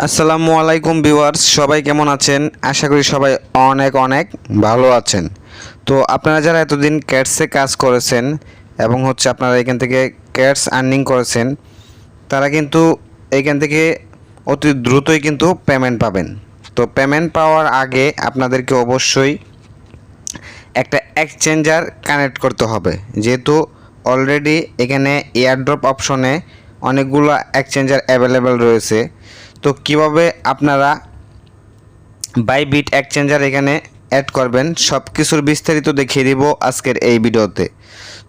আসসালামু আলাইকুম ভিউয়ার্স, সবাই কেমন আছেন? আশা করি সবাই অনেক অনেক ভালো আছেন। তো আপনারা যারা এতদিন ক্যাটসে কাজ করেছেন এবং আপনারা এখান থেকে ক্যাটস আর্নিং করেছেন, তারা কিন্তু এইখান থেকে অতি দ্রুতই কিন্তু পেমেন্ট পাবেন। তো পেমেন্ট পাওয়ার আগে আপনাদেরকে অবশ্যই একটা এক্সচেঞ্জার কানেক্ট করতে হবে, যেহেতু অলরেডি এখানে এয়ারড্রপ অপশনে অনেকগুলো এক্সচেঞ্জার অ্যাভেলেবেল রয়েছে। তো কিভাবে আপনারা বাইবিট এক্সচেঞ্জার এখানে অ্যাড করবেন সব কিছুর বিস্তারিত দেখিয়ে দিব আজকের এই ভিডিওতে।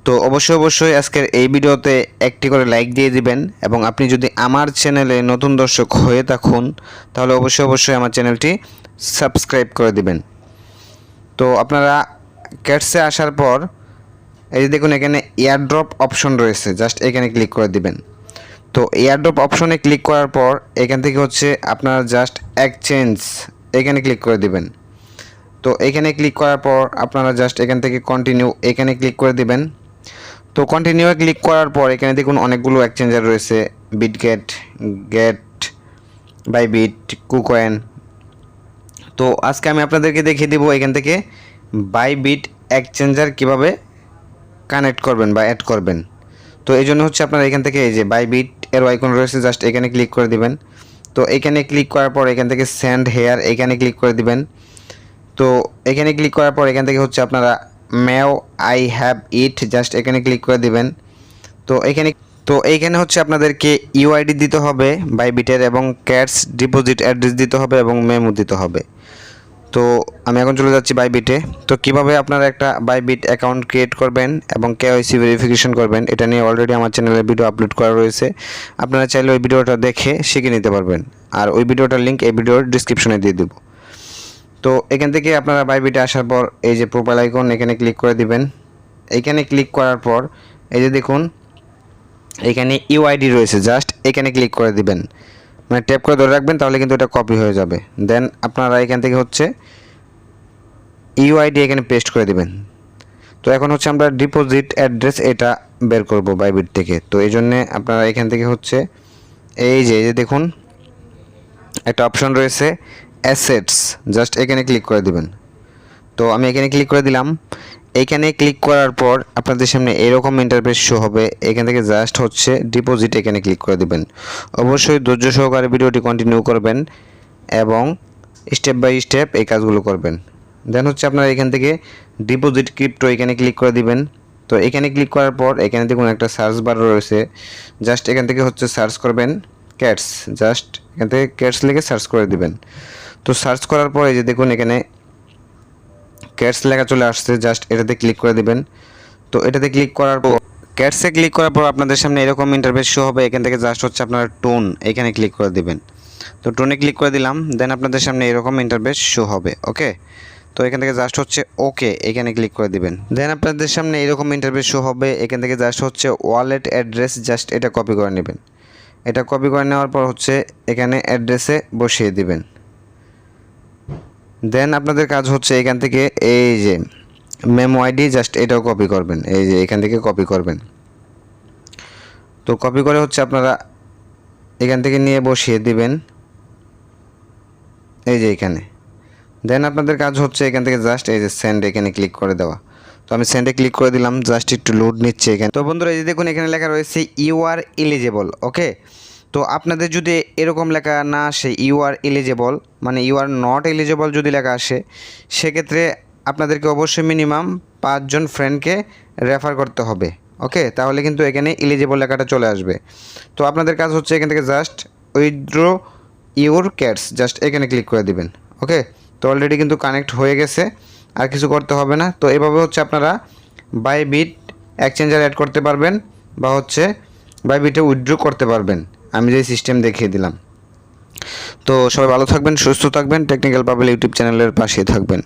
তো অবশ্যই আজকের এই ভিডিওতে একটি করে লাইক দিয়ে দিবেন, এবং আপনি যদি আমার চ্যানেলে নতুন দর্শক হয়ে থাকুন তাহলে অবশ্যই আমার চ্যানেলটি সাবস্ক্রাইব করে দিবেন। তো আপনারা ক্যাটসে আসার পর এই যে দেখুন এখানে এয়ারড্রপ অপশন রয়েছে, জাস্ট এখানে ক্লিক করে দিবেন। তো এয়ারড্রপ অপশনে ক্লিক করার পর এখান থেকে আপনারা জাস্ট এক্সচেঞ্জ এখানে ক্লিক করে দিবেন। তো এখানে ক্লিক করার পর আপনারা জাস্ট এখান থেকে কন্টিনিউ এখানে ক্লিক করে দিবেন। তো কন্টিনিউ ক্লিক করার পর এখানে দেখুন অনেকগুলো এক্সচেঞ্জার রয়েছে, বিটগেট, গেট, বাইবিট, কুকয়েন। তো আজকে আমি আপনাদেরকে দেখিয়ে দেবো এখান থেকে বাইবিট এক্সচেঞ্জার কিভাবে কানেক্ট করবেন বা অ্যাড করবেন। তো এই জন্য আপনারা এখান থেকে এই যে বাইবিট এর আইকন রয়েছে, জাস্ট এখানে ক্লিক করে দিবেন। তো এখানে ক্লিক করার পর এখান থেকে সেন্ড হেয়ার এখানে ক্লিক করে দিবেন। তো এখানে ক্লিক করার পর এখান থেকে আপনারা ম্যাও আই হ্যাভ ইট জাস্ট এখানে ক্লিক করে দিবেন। তো এইখানে আপনাদেরকে ইউআইডি দিতে হবে বাইবিটের, এবং ক্যাটস ডিপোজিট অ্যাড্রেস দিতে হবে, এবং মেমো দিতে হবে। তো আমি এখন চলে যাচ্ছি বাইবিটে। তো কিভাবে আপনারা একটা বাইবিট অ্যাকাউন্ট ক্রিয়েট করবেন এবং কেওয়াইসি ভেরিফিকেশন করবেন, এটা নিয়ে অলরেডি আমার চ্যানেলে ভিডিও আপলোড করা রয়েছে। আপনারা চাইলে ওই ভিডিওটা দেখে শিখে নিতে পারবেন, আর ওই ভিডিওটার লিঙ্ক এই ভিডিওর ডিসক্রিপশনে দিয়ে দেব। তো এখান থেকে আপনারা বাইবিটে আসার পর এই যে প্রোফাইল আইকন এখানে ক্লিক করে দিবেন। এইখানে ক্লিক করার পর এই যে দেখুন এখানে ইউআইডি রয়েছে, জাস্ট এখানে ক্লিক করে দিবেন, মানে ট্যাপ করে ধরে রাখবেন, তাহলে কিন্তু এটা কপি হয়ে যাবে। দেন আপনারা এখান থেকে ইউআইডি এখানে পেস্ট করে দিবেন। তো এখন আমরা ডিপোজিট অ্যাড্রেস এটা বের করব বাইবিট থেকে। তো এই জন্যে আপনারা এখান থেকে এই যে দেখুন একটা অপশন রয়েছে অ্যাসেটস, জাস্ট এখানে ক্লিক করে দিবেন। তো আমি এখানে ক্লিক করে দিলাম। এইখানে ক্লিক করার পর আপনাদের সামনে এরকম ইন্টারফেস শো হবে। এখান থেকে জাস্ট ডিপোজিট এখানে ক্লিক করে দিবেন। অবশ্যই ধৈর্য সহকারে ভিডিওটি কন্টিনিউ করবেন এবং স্টেপ বাই স্টেপ এই কাজগুলো করবেন। দেন আপনারা এখান থেকে ডিপোজিট ক্রিপ্টো এখানে ক্লিক করে দিবেন। তো এখানে ক্লিক করার পর এখানে দেখুন একটা সার্চ বার রয়েছে, জাস্ট এখান থেকে সার্চ করবেন ক্যাটস, জাস্ট এখান থেকে ক্যাটস লিখে সার্চ করে দিবেন। তো সার্চ করার পর এই যে দেখুন এখানে ক্যাটস লেখা চলে আসছে, জাস্ট এটাতে ক্লিক করে দিবেন। তো এটাতে ক্লিক করার পর ক্যাটসে ক্লিক করার পর আপনাদের সামনে এরকম ইন্টারফেস শো হবে। এখান থেকে জাস্ট আপনারা টোন এখানে ক্লিক করে দিবেন। তো টোনে ক্লিক করে দিলাম। দেন আপনাদের সামনে এরকম ইন্টারফেস শো হবে। ওকে, তো এখান থেকে জাস্ট ওকে এখানে ক্লিক করে দিবেন। দেন আপনাদের সামনে এরকম ইন্টারফেস শো হবে। এখান থেকে জাস্ট ওয়ালেট অ্যাড্রেস, জাস্ট এটা কপি করে নেবেন। এটা কপি করে নেওয়ার পর এখানে অ্যাড্রেসে বসিয়ে দিবেন। দেন আপনাদের কাজ এখান থেকে এই যে মেমো আইডি, জাস্ট এটাও কপি করবেন, এই যে এখান থেকে কপি করবেন। তো কপি করে আপনারা এখান থেকে নিয়ে বসিয়ে দিবেন এই যে এখানে। দেন আপনাদের কাজ এখান থেকে জাস্ট এই যে সেন্ড এখানে ক্লিক করে দেওয়া। তো আমি সেন্ডে ক্লিক করে দিলাম, জাস্ট একটু লোড নিচ্ছে এখানে। তো বন্ধুরা এই যে দেখুন এখানে লেখা রয়েছে ইউ আর এলিজেবল। ওকে, তো আপনাদের যদি এরকম লেখা না আসে ইউ আর এলিজেবল, মানে ইউ আর নট এলিজেবল যদি লেখা আসে, সেক্ষেত্রে আপনাদেরকে অবশ্যই মিনিমাম 5 জন ফ্রেন্ডকে রেফার করতে হবে। ওকে, তাহলে কিন্তু এখানে এলিজেবল লেখাটা চলে আসবে। তো আপনাদের কাজ এখান থেকে just withdraw your cats, just এখানে ক্লিক করে দিবেন। ওকে, তো অলরেডি কিন্তু কানেক্ট হয়ে গেছে, আর কিছু করতে হবে না। তো এভাবে আপনারা বাইবিট এক্সচেঞ্জার অ্যাড করতে পারবেন, বা বাইবিটে উইথড্র করতে পারবেন, আমি যে সিস্টেম দেখিয়ে দিলাম। তো সবাই ভালো থাকবেন, সুস্থ থাকবেন, টেকনিক্যাল পাবেল ইউটিউব চ্যানেলের পাশে থাকবেন।